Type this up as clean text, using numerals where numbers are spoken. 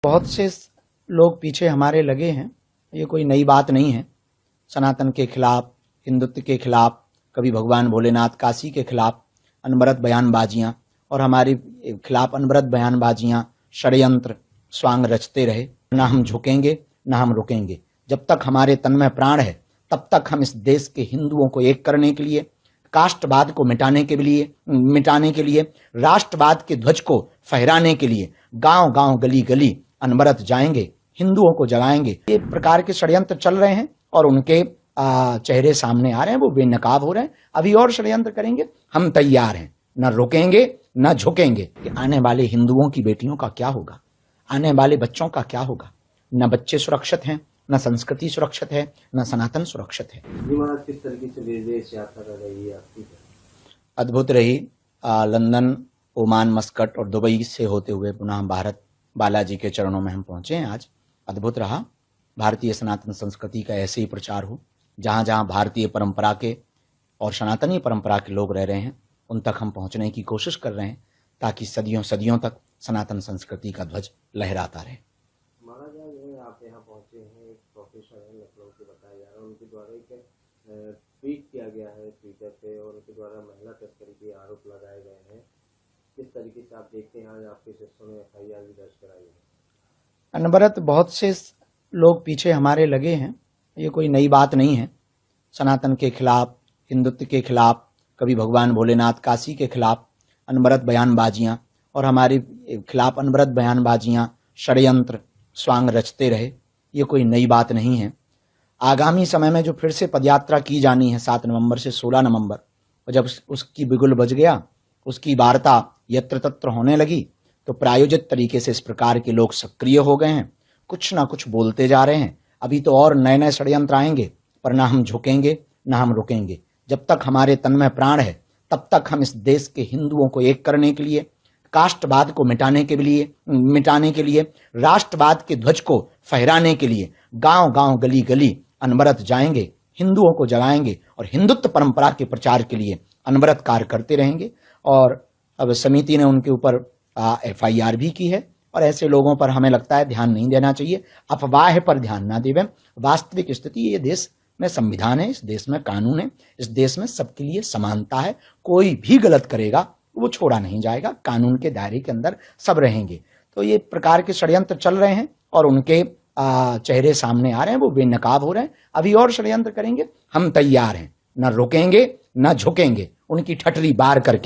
बहुत से लोग पीछे हमारे लगे हैं। ये कोई नई बात नहीं है। सनातन के खिलाफ, हिंदुत्व के खिलाफ, कभी भगवान भोलेनाथ काशी के खिलाफ अनवरत बयानबाजियां और हमारे खिलाफ अनवरत बयानबाजियां, षड्यंत्र, स्वांग रचते रहे। ना हम झुकेंगे, ना हम रुकेंगे। जब तक हमारे तन में प्राण है, तब तक हम इस देश के हिंदुओं को एक करने के लिए, काष्टवाद को मिटाने के लिए, राष्ट्रवाद के ध्वज को फहराने के लिए गांव गांव, गली गली अनवरत जाएंगे, हिंदुओं को जगाएंगे। ये प्रकार के षड्यंत्र चल रहे हैं और उनके चेहरे सामने आ रहे हैं, वो बेनकाब हो रहे हैं। अभी और षड्यंत्र करेंगे, हम तैयार हैं, न रुकेंगे न झुकेंगे। कि आने वाले हिंदुओं की बेटियों का क्या होगा, आने वाले बच्चों का क्या होगा। न बच्चे सुरक्षित हैं, न संस्कृति सुरक्षित है, न सनातन सुरक्षित है। किस तरीके से विदेश यात्रा कर रही है आपकी? अद्भुत रही। लंदन, ओमान, मस्कट और दुबई से होते हुए पुनः भारत बालाजी के चरणों में हम पहुंचे हैं आज। अद्भुत रहा। भारतीय सनातन संस्कृति का ऐसे ही प्रचार हो। जहां जहां भारतीय परंपरा के और सनातनी परंपरा के लोग रह रहे हैं, उन तक हम पहुंचने की कोशिश कर रहे हैं, ताकि सदियों सदियों तक सनातन संस्कृति का ध्वज लहराता रहे। महाराज, आप यहाँ पहुंचे हैं, एक प्रोफेसर है लखनऊ के, बताया जा रहा है उनके द्वारा एक ट्वीट किया गया है ट्विटर पे और उनके द्वारा महिला तस्करी के आरोप लगाए गए हैं। किस तरीके से आप देखते हैं? आज आपके शिष्यों ने FIR भी दर्ज कराई है। अनवरत बहुत से लोग पीछे हमारे लगे हैं। ये कोई नई बात नहीं है। सनातन के खिलाफ, हिंदुत्व के खिलाफ, कभी भगवान भोलेनाथ काशी के खिलाफ अनवरत बयानबाजियां और हमारे खिलाफ अनवरत बयानबाजियां, षड्यंत्र, स्वांग रचते रहे। ये कोई नई बात नहीं है। आगामी समय में जो फिर से पदयात्रा की जानी है 7 नवंबर से 16 नवंबर, और जब उसकी बिगुल बज गया, उसकी वार्ता यत्र तत्र होने लगी, तो प्रायोजित तरीके से इस प्रकार के लोग सक्रिय हो गए हैं। कुछ ना कुछ बोलते जा रहे हैं। अभी तो और नए नए षड्यंत्र आएंगे, पर ना हम झुकेंगे, ना हम रुकेंगे। जब तक हमारे तन में प्राण है, तब तक हम इस देश के हिंदुओं को एक करने के लिए, काष्टवाद को मिटाने के लिए, राष्ट्रवाद के ध्वज को फहराने के लिए गांव गांव, गली गली अनवरत जाएंगे, हिंदुओं को जगाएंगे और हिंदुत्व परंपरा के प्रचार के लिए अनवरत कार्य करते रहेंगे। और अब समिति ने उनके ऊपर FIR भी की है, और ऐसे लोगों पर हमें लगता है ध्यान नहीं देना चाहिए। अफवाह पर ध्यान ना देवें। वास्तविक स्थिति, ये देश में संविधान है, इस देश में कानून है, इस देश में सबके लिए समानता है। कोई भी गलत करेगा वो छोड़ा नहीं जाएगा, कानून के दायरे के अंदर सब रहेंगे। तो ये प्रकार के षड्यंत्र चल रहे हैं और उनके चेहरे सामने आ रहे हैं, वो बेनकाब हो रहे हैं। अभी और षड्यंत्र करेंगे, हम तैयार हैं, न रुकेंगे न झुकेंगे। उनकी ठठरी बार करके